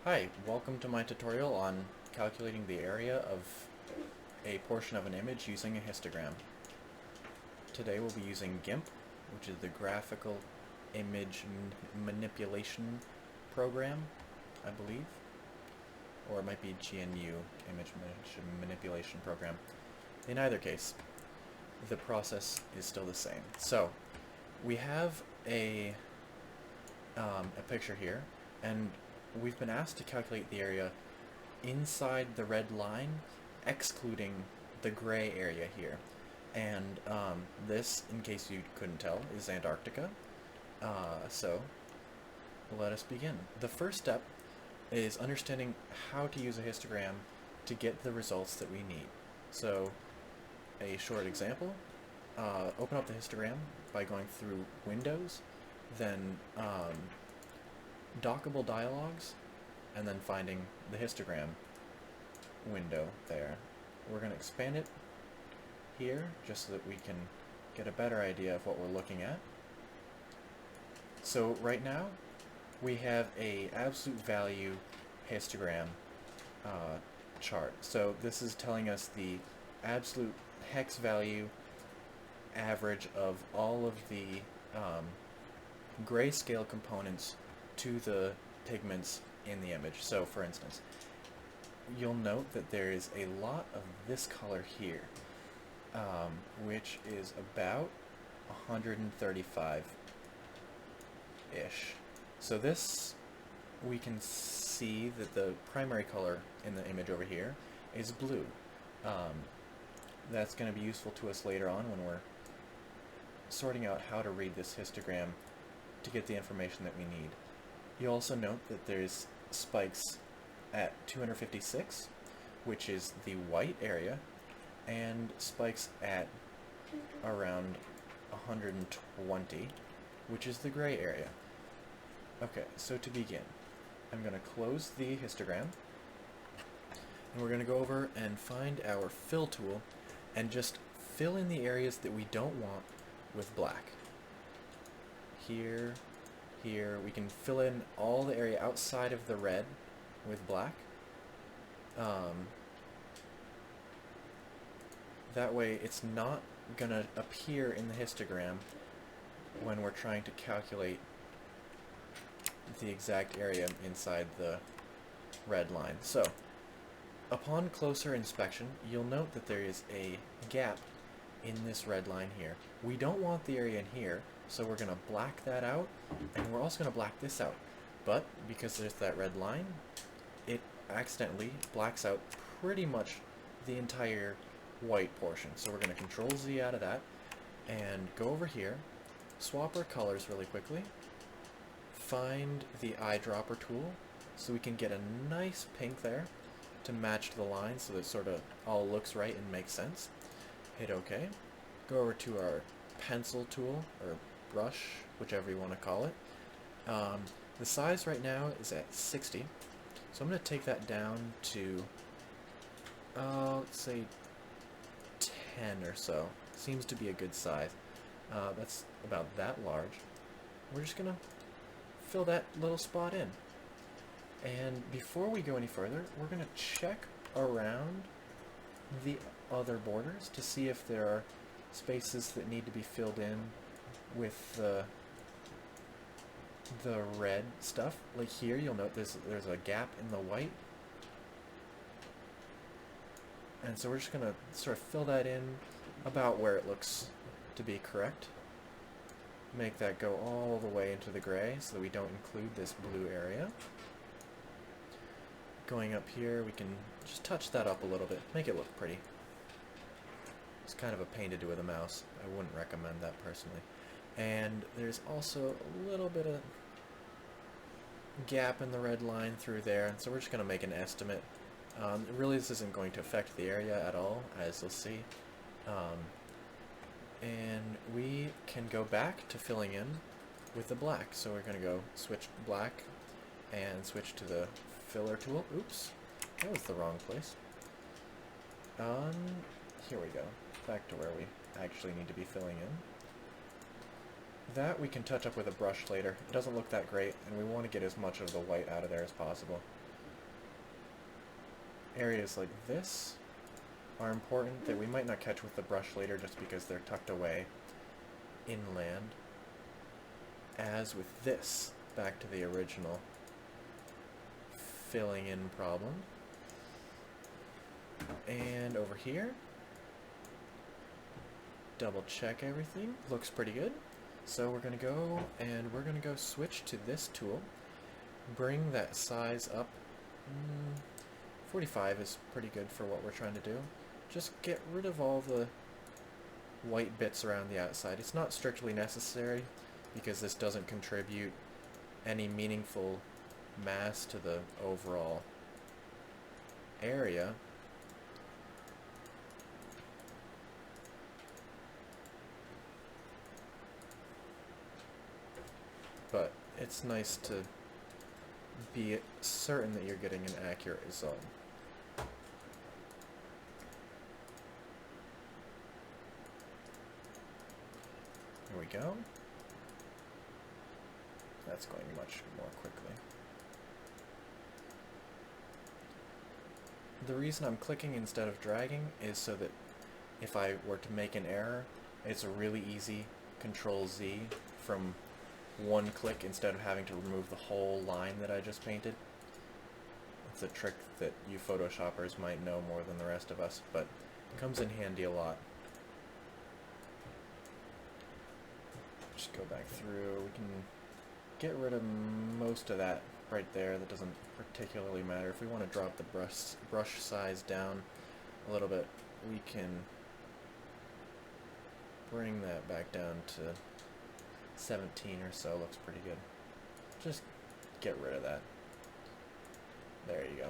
Hi, welcome to my tutorial on calculating the area of a portion of an image using a histogram. Today we'll be using GIMP, which is the Graphical Image Manipulation Program, I believe. Or it might be GNU, Image Manipulation Program. In either case, the process is still the same. So, we have a picture here, and we've been asked to calculate the area inside the red line, excluding the gray area here. And this, in case you couldn't tell, is Antarctica. So let us begin. The first step is understanding how to use a histogram to get the results that we need. So a short example, open up the histogram by going through Windows, then dockable dialogues, and then finding the histogram window there. We're going to expand it here just so that we can get a better idea of what we're looking at. So right now we have a absolute value histogram chart. So this is telling us the absolute hex value average of all of the grayscale components to the pigments in the image. So for instance, you'll note that there is a lot of this color here, which is about 135-ish. So this, we can see that the primary color in the image over here is blue. That's going to be useful to us later on when we're sorting out how to read this histogram to get the information that we need. You'll also note that there's spikes at 256, which is the white area, and spikes at around 120, which is the gray area. Okay, so to begin, I'm going to close the histogram, and we're going to go over and find our fill tool and just fill in the areas that we don't want with black. Here, we can fill in all the area outside of the red with black. That way it's not going to appear in the histogram when we're trying to calculate the exact area inside the red line. So, upon closer inspection, you'll note that there is a gap in this red line here. We don't want the area in here, so we're going to black that out, and we're also going to black this out. But because there's that red line, it accidentally blacks out pretty much the entire white portion. So we're going to Control Z out of that, and go over here, swap our colors really quickly, find the eyedropper tool, so we can get a nice pink there to match the line so that it sort of all looks right and makes sense. Hit OK. Go over to our pencil tool, or brush, whichever you want to call it. The size right now is at 60, so I'm going to take that down to, let's say 10 or so. Seems to be a good size. That's about that large. We're just going to fill that little spot in. And before we go any further, we're going to check around the other borders to see if there are spaces that need to be filled in with the red stuff. Like here, you'll note there's a gap in the white. And so we're just going to sort of fill that in about where it looks to be correct. Make that go all the way into the gray so that we don't include this blue area. Going up here, we can just touch that up a little bit, make it look pretty. It's kind of a pain to do with a mouse. I wouldn't recommend that personally. And there's also a little bit of gap in the red line through there, so we're just going to make an estimate. Really, this isn't going to affect the area at all, as you'll see. And we can go back to filling in with the black. So we're going to go switch black and switch to the filler tool. Oops, that was the wrong place. Here we go. Back to where we actually need to be filling in. That we can touch up with a brush later. It doesn't look that great, and we want to get as much of the white out of there as possible. areas like this are important that we might not catch with the brush later just because they're tucked away inland. As with this, back to the original filling in problem. And over here, double check everything. Looks pretty good. So we're going to go and we're going to go switch to this tool. Bring that size up. 45 is pretty good for what we're trying to do. Just get rid of all the white bits around the outside. It's not strictly necessary because this doesn't contribute any meaningful mass to the overall area. But it's nice to be certain that you're getting an accurate result. There we go. That's going much more quickly. The reason I'm clicking instead of dragging is so that if I were to make an error, it's a really easy Control-Z from one click instead of having to remove the whole line that I just painted. It's a trick that you Photoshoppers might know more than the rest of us, but it comes in handy a lot. Just go back through. We can get rid of most of that right there. That doesn't particularly matter. If we want to drop the brush size down a little bit, we can bring that back down to 17 or so. Looks pretty good. Just get rid of that. There you go.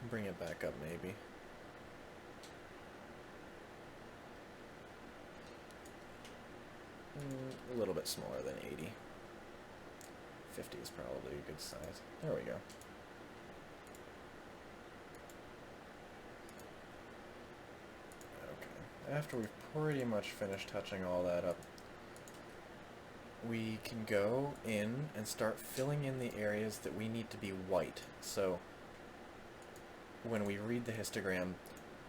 Bring it back up maybe. A little bit smaller than 80. 50 is probably a good size. There we go. Okay. After we've pretty much finished touching all that up, we can go in and start filling in the areas that we need to be white. So when we read the histogram,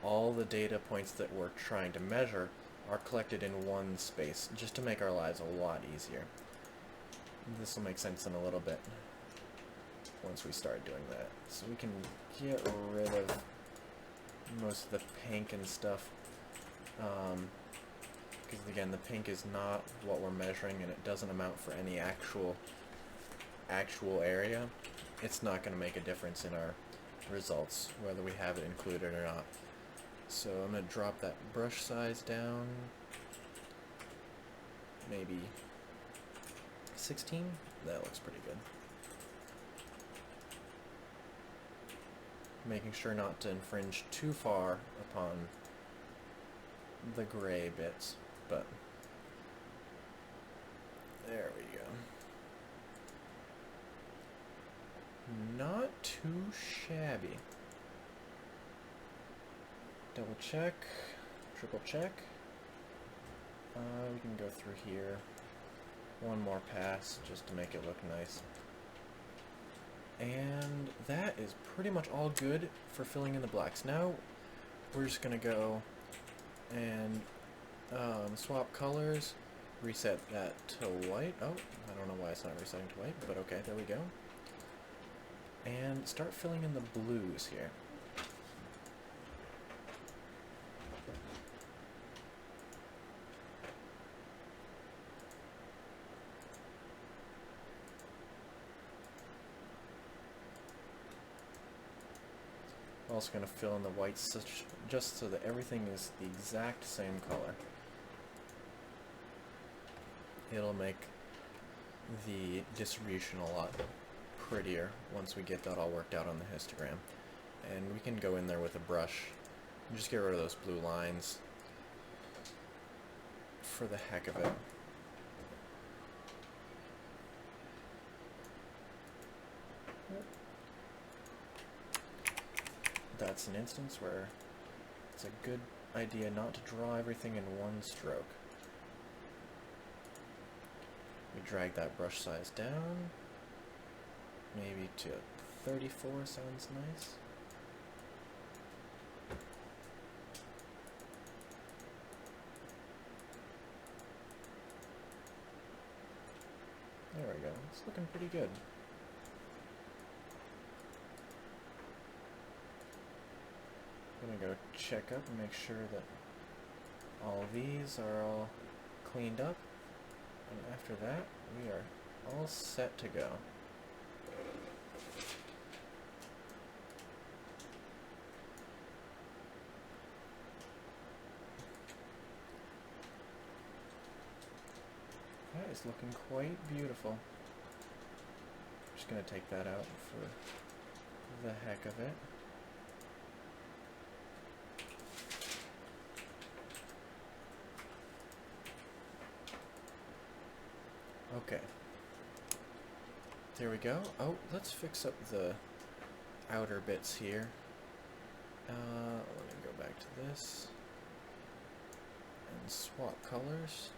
all the data points that we're trying to measure are collected in one space, just to make our lives a lot easier. This will make sense in a little bit once we start doing that. So we can get rid of most of the pink and stuff, because again, the pink is not what we're measuring and it doesn't amount for any actual area. It's not going to make a difference in our results, whether we have it included or not. So I'm going to drop that brush size down, maybe 16? That looks pretty good. Making sure not to infringe too far upon the gray bits, but there we go. Not too shabby. Double check, triple check. We can go through here. One more pass just to make it look nice. And that is pretty much all good for filling in the blacks. Now we're just going to go and swap colors, reset that to white. Oh, I don't know why it's not resetting to white, but okay, there we go. And start filling in the blues here. Also going to fill in the whites just so that everything is the exact same color. It'll make the distribution a lot prettier once we get that all worked out on the histogram. And we can go in there with a brush and just get rid of those blue lines for the heck of it. That's an instance where it's a good idea not to draw everything in one stroke. We drag that brush size down, maybe to 34 sounds nice. There we go. It's looking pretty good. I'm gonna go check up and make sure that all these are all cleaned up. And after that, we are all set to go. That is looking quite beautiful. Just gonna take that out for the heck of it. Okay. There we go. Oh, let's fix up the outer bits here. Let me go back to this. And swap colors.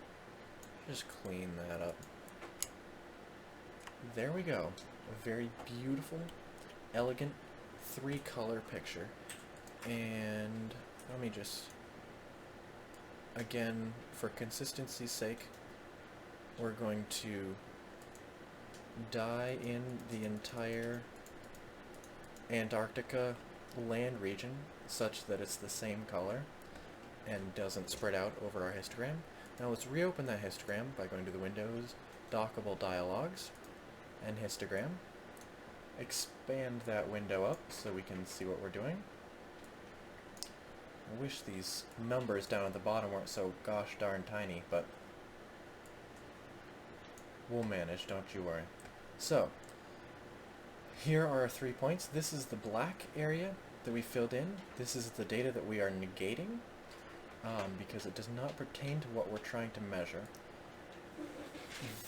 Just clean that up. There we go. A very beautiful, elegant, 3-color picture. And let me just, again, for consistency's sake, we're going to dye in the entire Antarctica land region such that it's the same color and doesn't spread out over our histogram. Now let's reopen that histogram by going to the Windows, Dockable Dialogues, and Histogram. Expand that window up so we can see what we're doing. I wish these numbers down at the bottom weren't so gosh darn tiny, but we'll manage, don't you worry. So, here are our 3 points. This is the black area that we filled in. This is the data that we are negating, because it does not pertain to what we're trying to measure.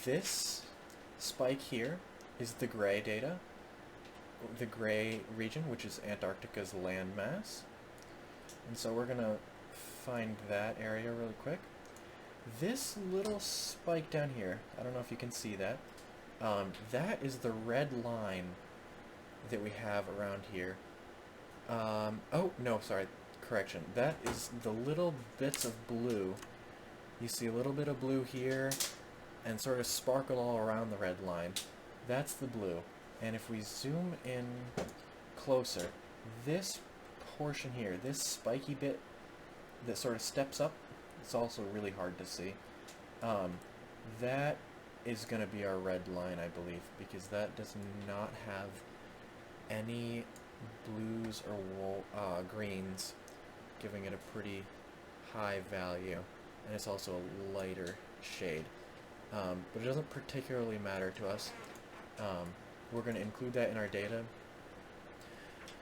This spike here is the gray data, the gray region, which is Antarctica's land mass. And so we're going to find that area really quick. This little spike down here, I don't know if you can see that, that is the red line that we have around here. Oh, no, sorry, correction. That is the little bits of blue. You see a little bit of blue here, and sort of sparkle all around the red line. That's the blue. And if we zoom in closer, this portion here, this spiky bit that sort of steps up, it's also really hard to see. That is going to be our red line, I believe, because that does not have any blues or greens, giving it a pretty high value, and it's also a lighter shade. But it doesn't particularly matter to us. We're going to include that in our data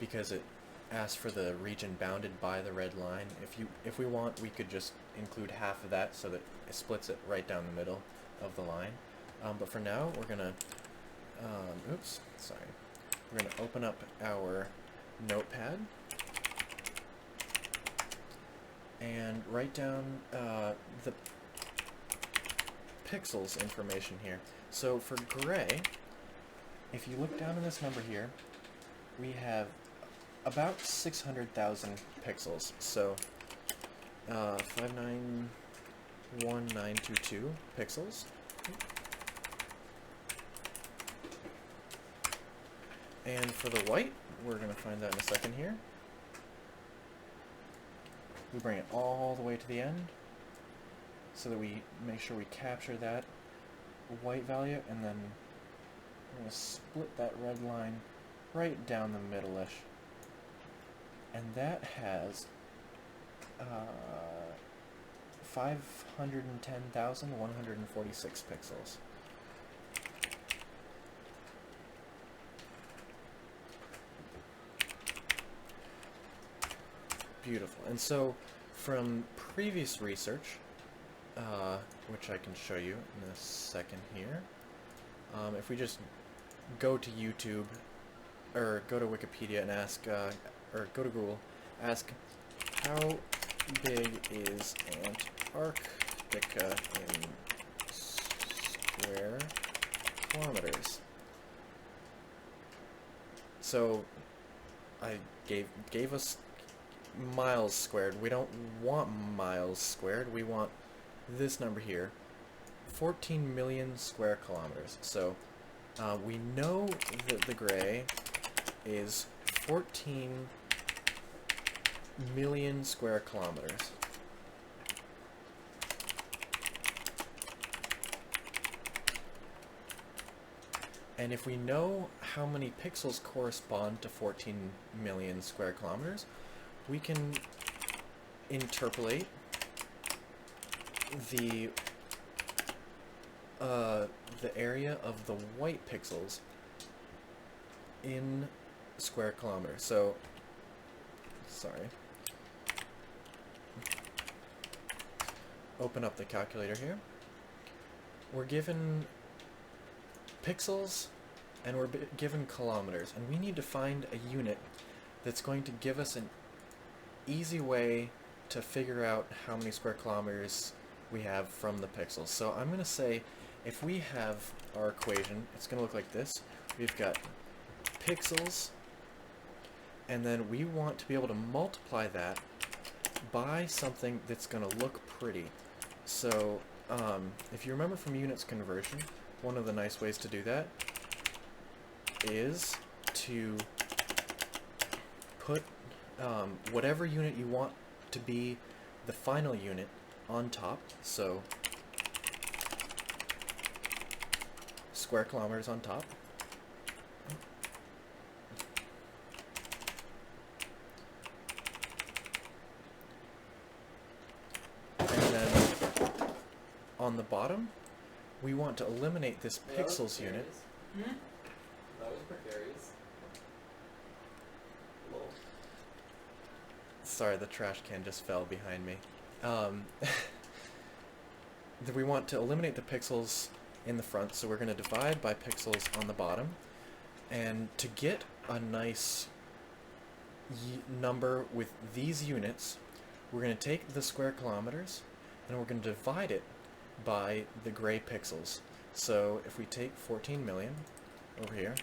because it asks for the region bounded by the red line. If we want, we could just include half of that so that it splits it right down the middle of the line. But for now, we're going to, oops, sorry. We're going to open up our notepad and write down the pixels information here. So for gray, if you look down in this number here, we have about 600,000 pixels. So 591922 pixels. And for the white, we're going to find that in a second here. We bring it all the way to the end so that we make sure we capture that white value, and then we're going to split that red line right down the middle-ish. And that has 510,146 pixels. Beautiful. And so from previous research, which I can show you in a second here, if we just go to YouTube or go to Wikipedia and ask, or go to Google, ask how big is Antarctica in square kilometers? So I gave us miles squared. We don't want miles squared. We want this number here, 14 million square kilometers. So we know that the gray is 14 million square kilometers. And if we know how many pixels correspond to 14 million square kilometers, we can interpolate the area of the white pixels in square kilometers. So, sorry. Open up the calculator here. We're given pixels and we're given kilometers, and we need to find a unit that's going to give us an easy way to figure out how many square kilometers we have from the pixels. So I'm going to say if we have our equation, it's going to look like this. We've got pixels, and then we want to be able to multiply that by something that's going to look pretty. So if you remember from units conversion, one of the nice ways to do that is to put whatever unit you want to be the final unit on top. So square kilometers on top. And then on the bottom, we want to eliminate this pixels unit. That was precarious. Lol. Sorry, the trash can just fell behind me. We want to eliminate the pixels in the front, so we're going to divide by pixels on the bottom. And to get a nice number with these units, we're going to take the square kilometers and we're going to divide it by the gray pixels. So if we take 14 million over here,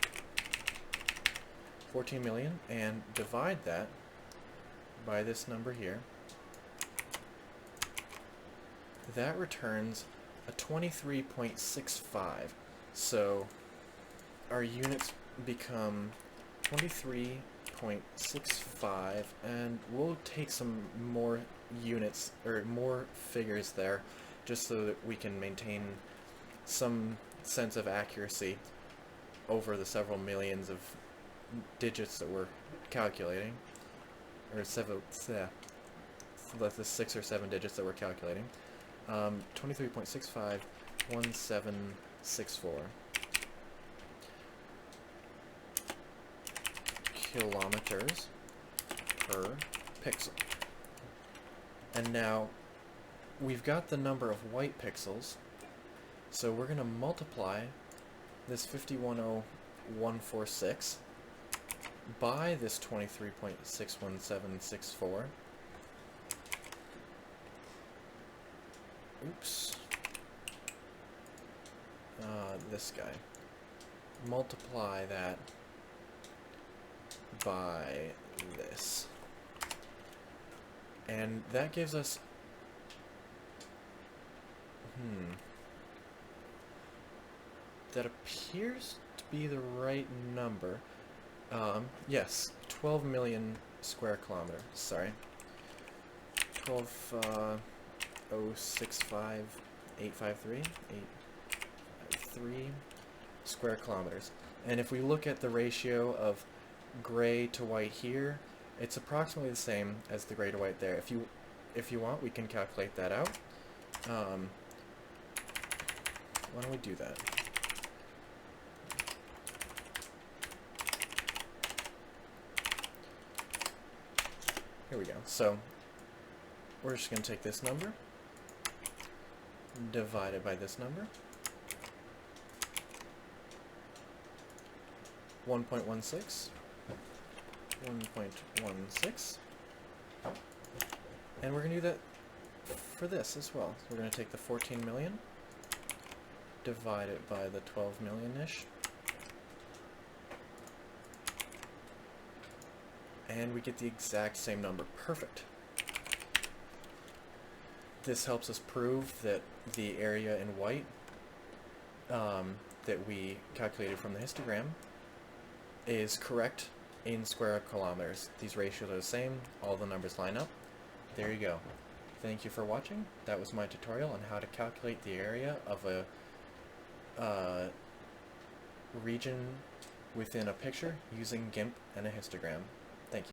14 million, and divide that by this number here, that returns a 23.65. So our units become 23.65, and we'll take some more units, or more figures there, just so that we can maintain some sense of accuracy over the several millions of digits that we're calculating, or the 6 or 7 digits that we're calculating. 23.65, 1764 kilometers per pixel. And now we've got the number of white pixels, so we're going to multiply this 510146 by this 23.61764. Oops. This guy. Multiply that by this. And that gives us... That appears to be the right number. Yes, 12 million square kilometers. Sorry. 12,065,853 square kilometers. And if we look at the ratio of gray to white here, it's approximately the same as the gray to white there. If you want, we can calculate that out. Why don't we do that? Here we go. So we're just going to take this number, divide it by this number, 1.16, 1.16, and we're going to do that for this as well. So we're going to take the 14 million, divide it by the 12 million-ish, and we get the exact same number. Perfect. This helps us prove that the area in white that we calculated from the histogram is correct in square kilometers. These ratios are the same, all the numbers line up. There you go. Thank you for watching. That was my tutorial on how to calculate the area of a region within a picture using GIMP and a histogram. Thank you.